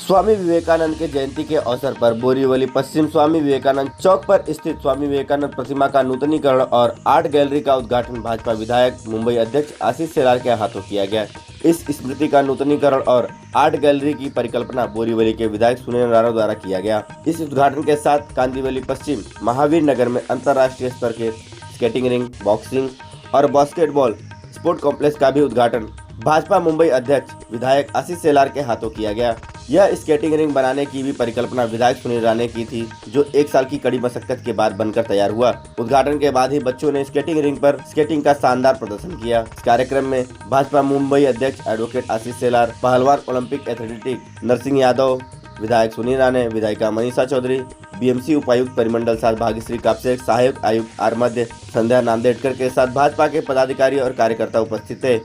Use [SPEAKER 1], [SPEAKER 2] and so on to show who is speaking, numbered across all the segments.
[SPEAKER 1] स्वामी विवेकानंद के जयंती के अवसर पर बोरीवली पश्चिम स्वामी विवेकानंद चौक पर स्थित स्वामी विवेकानंद प्रतिमा का नूतनीकरण और आर्ट गैलरी का उद्घाटन भाजपा विधायक मुंबई अध्यक्ष आशीष शेलार के हाथों किया गया। इस स्मृति का नूतनीकरण और आर्ट गैलरी की परिकल्पना बोरीवली के विधायक सुनील राणा द्वारा किया गया। इस उद्घाटन के साथ कांदिवली पश्चिम महावीर नगर में अंतर्राष्ट्रीय स्तर के स्केटिंग रिंग, बॉक्सिंग और बास्केटबॉल स्पोर्ट कॉम्प्लेक्स का भी उद्घाटन भाजपा मुंबई अध्यक्ष विधायक आशीष शेलार के हाथों किया गया। यह स्केटिंग रिंग बनाने की भी परिकल्पना विधायक सुनील राणा ने की थी, जो 1 साल की कड़ी मशक्कत के बाद बनकर तैयार हुआ। उद्घाटन के बाद ही बच्चों ने स्केटिंग रिंग पर स्केटिंग का शानदार प्रदर्शन किया। इस कार्यक्रम में भाजपा मुंबई अध्यक्ष एडवोकेट आशीष शेलार, पहलवान ओलंपिक एथलेटिक नरसिंह यादव, विधायक सुनील राणा, विधायिका मनीषा चौधरी, बीएमसी उपायुक्त परिमंडल 7 भाग्यश्री कापसे, सहायक आयुक्त आर मध्य संध्या नांदेड़कर के साथ भाजपा के पदाधिकारी और कार्यकर्ता उपस्थित थे।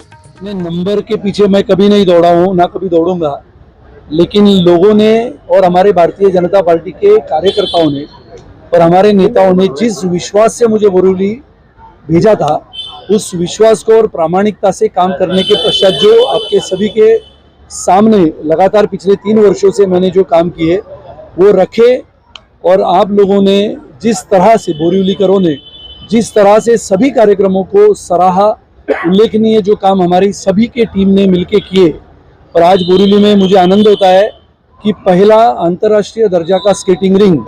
[SPEAKER 2] नंबर के पीछे मैं कभी नहीं दौड़ा हूँ, ना कभी दौड़ूंगा, लेकिन लोगों ने और हमारे भारतीय जनता पार्टी के कार्यकर्ताओं ने और हमारे नेताओं ने जिस विश्वास से मुझे बोरीवली भेजा था, उस विश्वास को और प्रामाणिकता से काम करने के पश्चात जो आपके सभी के सामने लगातार पिछले 3 वर्षों से मैंने जो काम किए वो रखे, और आप लोगों ने जिस तरह से बोरीवलीकरों ने जिस तरह से सभी कार्यक्रमों को सराहा, उल्लेखनीय जो काम हमारी सभी के टीम ने मिलकर किए। और आज बोरीवली में मुझे आनंद होता है कि पहला अंतर्राष्ट्रीय दर्जा का स्केटिंग रिंग,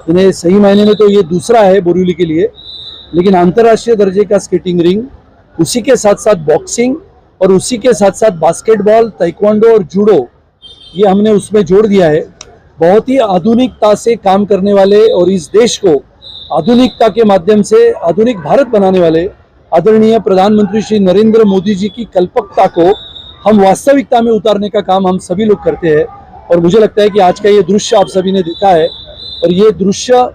[SPEAKER 2] यानी सही मायने में तो ये दूसरा है बोरीवली के लिए, लेकिन अंतर्राष्ट्रीय दर्जे का स्केटिंग रिंग, उसी के साथ साथ बॉक्सिंग और उसी के साथ साथ बास्केटबॉल, ताइक्वांडो और जूडो, ये हमने उसमें जोड़ दिया है। बहुत ही आधुनिकता से काम करने वाले और इस देश को आधुनिकता के माध्यम से आधुनिक भारत बनाने वाले आदरणीय प्रधानमंत्री श्री नरेंद्र मोदी जी की कल्पकता को हम वास्तविकता में उतारने का काम हम सभी लोग करते हैं। और मुझे लगता है कि आज का ये दृश्य आप सभी ने देखा है, और ये दृश्य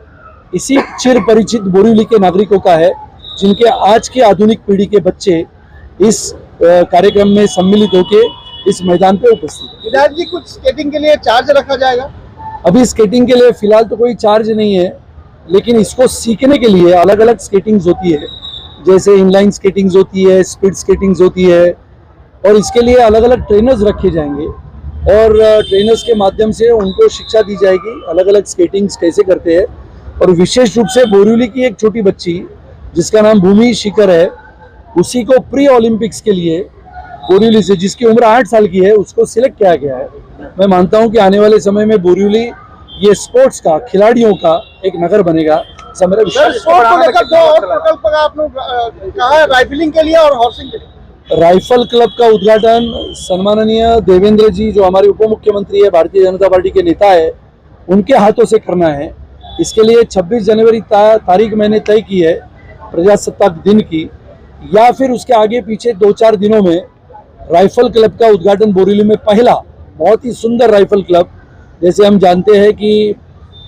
[SPEAKER 2] इसी चिर परिचित बोरीवली के नागरिकों का है, जिनके आज के आधुनिक पीढ़ी के बच्चे इस कार्यक्रम में सम्मिलित होकर इस मैदान पे उपस्थित हैं।
[SPEAKER 3] विधायक जी, कुछ स्केटिंग के लिए चार्ज रखा जाएगा?
[SPEAKER 2] अभी स्केटिंग के लिए फिलहाल तो कोई चार्ज नहीं है, लेकिन इसको सीखने के लिए अलग अलग स्केटिंग्स होती है, जैसे इनलाइन स्केटिंग्स होती है, स्पीड स्केटिंग्स होती है, और इसके लिए अलग अलग ट्रेनर्स रखे जाएंगे और ट्रेनर्स के माध्यम से उनको शिक्षा दी जाएगी अलग अलग स्केटिंग्स कैसे करते हैं। और विशेष रूप से बोरीवली की एक छोटी बच्ची जिसका नाम भूमि शिखर है, उसी को प्री ओलंपिक्स के लिए बोरीवली से, जिसकी उम्र 8 साल की है, उसको सिलेक्ट किया गया है। मैं मानता हूं कि आने वाले समय में बोरीवली ये स्पोर्ट्स का, खिलाड़ियों का एक नगर बनेगा। मेरा विश्वास।
[SPEAKER 3] स्पोर्ट को लेकर 2 और प्रकल्प का आपने कहा है, राइफलिंग के लिए और हॉर्सिंग के लिए।
[SPEAKER 2] राइफल क्लब का उद्घाटन सम्माननीय देवेंद्र जी, जो हमारे उप मुख्यमंत्री है, भारतीय जनता पार्टी के नेता है, उनके हाथों से करना है। इसके लिए 26 जनवरी तारीख मैंने तय की है प्रजासत्ताक दिन की, या फिर उसके आगे पीछे 2-4 दिनों में राइफल क्लब का उद्घाटन बोरीवली में, पहला बहुत ही सुंदर राइफल क्लब। जैसे हम जानते हैं कि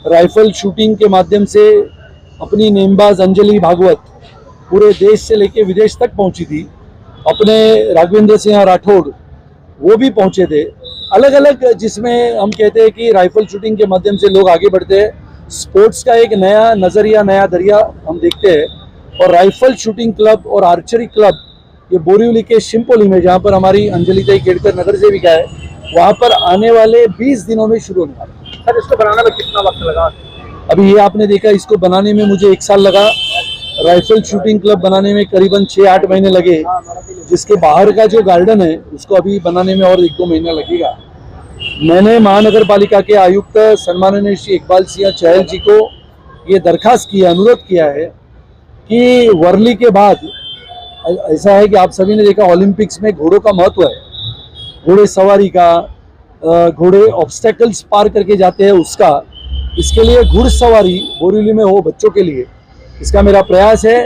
[SPEAKER 2] राइफल शूटिंग के माध्यम से अपनी नेमबाज अंजलि भागवत पूरे देश से लेकर विदेश तक पहुंची थी, अपने राघवेंद्र सिंह राठौड़ वो भी पहुंचे थे। अलग अलग, जिसमें हम कहते हैं कि राइफल शूटिंग के माध्यम से लोग आगे बढ़ते हैं। स्पोर्ट्स का एक नया नज़रिया, नया दरिया हम देखते हैं। और राइफल शूटिंग क्लब और आर्चरी क्लब ये बोरीवली के शिमपोली में, जहाँ पर हमारी अंजलि ताई केड़कर नगर सेविका है, वहाँ पर आने वाले 20 दिनों में शुरू होने वाला है।
[SPEAKER 3] सर, इसको बनाने में कितना वक्त लगा?
[SPEAKER 2] अभी ये आपने देखा, इसको बनाने में मुझे 1 साल लगा। राइफल शूटिंग क्लब बनाने में करीबन 6-8 महीने लगे। जिसके बाहर का जो गार्डन है उसको अभी बनाने में और 1-2 महीना लगेगा। मैंने महानगर पालिका के आयुक्त सम्माननीय श्री इकबाल सिंह चहल जी को ये दरखास्त किया, अनुरोध किया है कि वर्ली के बाद, ऐसा है कि आप सभी ने देखा ओलंपिक्स में घोड़ों का महत्व है, घोड़े सवारी का, घोड़े ऑब्स्टेकल्स पार करके जाते हैं उसका, इसके लिए घुड़सवारी बोरीवली में हो बच्चों के लिए। इसका मेरा प्रयास है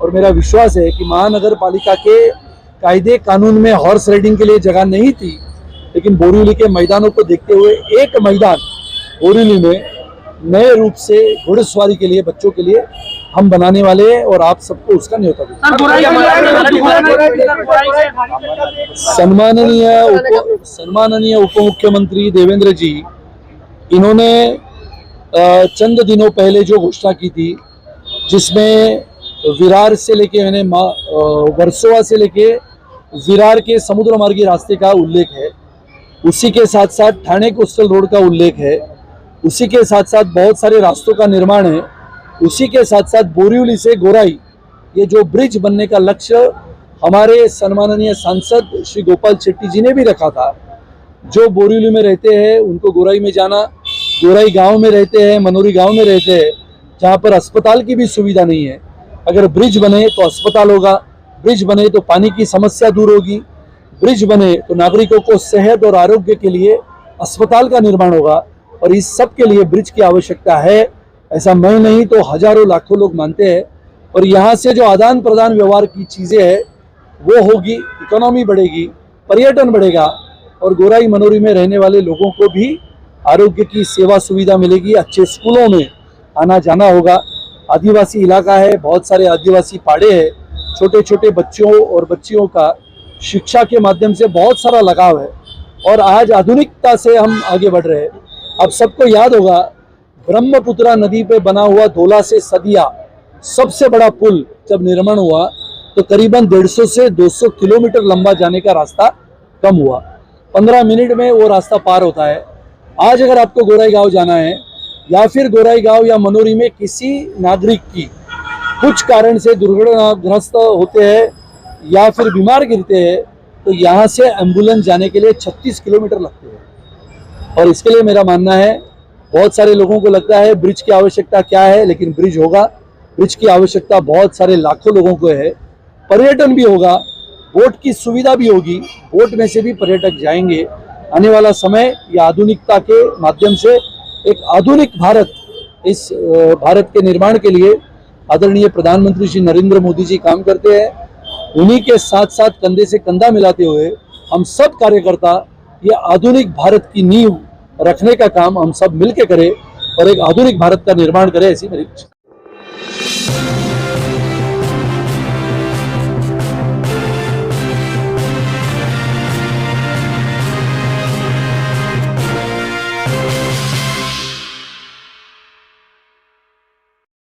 [SPEAKER 2] और मेरा विश्वास है कि महानगर पालिका के कायदे कानून में हॉर्स राइडिंग के लिए जगह नहीं थी, लेकिन बोरीवली के मैदानों को देखते हुए एक मैदान बोरीवली में नए रूप से घोड़सवारी के लिए, बच्चों के लिए हम बनाने वाले हैं, और आप सबको उसका न्योता दें। सम्माननीय उप मुख्यमंत्री देवेंद्र जी, इन्होंने चंद दिनों पहले जो घोषणा की थी, जिसमें विरार से लेके, यानी वर्सोवा से लेके विरार के समुद्र मार्गी रास्ते का उल्लेख है, उसी के साथ साथ ठाणे कोस्टल रोड का उल्लेख है, उसी के साथ साथ बहुत सारे रास्तों का निर्माण है, उसी के साथ साथ बोरीवली से गोराई ये जो ब्रिज बनने का लक्ष्य हमारे सम्माननीय सांसद श्री गोपाल शेट्टी जी ने भी रखा था। जो बोरीवली में रहते हैं उनको गोराई में जाना, गोराई गांव में रहते हैं, मनोरी गांव में रहते हैं, जहां पर अस्पताल की भी सुविधा नहीं है। अगर ब्रिज बने तो अस्पताल होगा, ब्रिज बने तो पानी की समस्या दूर होगी, ब्रिज बने तो नागरिकों को सेहत और आरोग्य के लिए अस्पताल का निर्माण होगा। और इस सब के लिए ब्रिज की आवश्यकता है, ऐसा मैं नहीं तो हजारों लाखों लोग मानते हैं। और यहाँ से जो आदान प्रदान व्यवहार की चीज़ें हैं वो होगी, इकोनॉमी बढ़ेगी, पर्यटन बढ़ेगा और गोराई मनोरी में रहने वाले लोगों को भी आरोग्य की सेवा सुविधा मिलेगी, अच्छे स्कूलों में आना जाना होगा। आदिवासी इलाका है, बहुत सारे आदिवासी पाड़े हैं, छोटे छोटे बच्चों और बच्चियों का शिक्षा के माध्यम से बहुत सारा लगाव है और आज आधुनिकता से हम आगे बढ़ रहे हैं। अब सबको याद होगा ब्रह्मपुत्रा नदी पे बना हुआ धोला से सदिया सबसे बड़ा पुल जब निर्माण हुआ तो करीबन 150 से 200 किलोमीटर लंबा जाने का रास्ता कम हुआ, 15 मिनट में वो रास्ता पार होता है। आज अगर आपको गोराई गांव जाना है या फिर गोराई गांव या मनोरी में किसी नागरिक की कुछ कारण से दुर्घटनाग्रस्त होते हैं या फिर बीमार गिरते हैं तो यहाँ से एम्बुलेंस जाने के लिए 36 किलोमीटर लगते हैं। और इसके लिए मेरा मानना है, बहुत सारे लोगों को लगता है ब्रिज की आवश्यकता क्या है, लेकिन ब्रिज होगा। ब्रिज की आवश्यकता बहुत सारे लाखों लोगों को है, पर्यटन भी होगा, बोट की सुविधा भी होगी, बोट में से भी पर्यटक जाएंगे। आने वाला समय या आधुनिकता के माध्यम से एक आधुनिक भारत, इस भारत के निर्माण के लिए आदरणीय प्रधानमंत्री श्री नरेंद्र मोदी जी काम करते हैं। उन्हीं के साथ साथ कंधे से कंधा मिलाते हुए हम सब कार्यकर्ता ये आधुनिक भारत की नींव रखने का काम हम सब मिलकर करें और एक आधुनिक भारत का निर्माण करें, ऐसी मेरी इच्छा।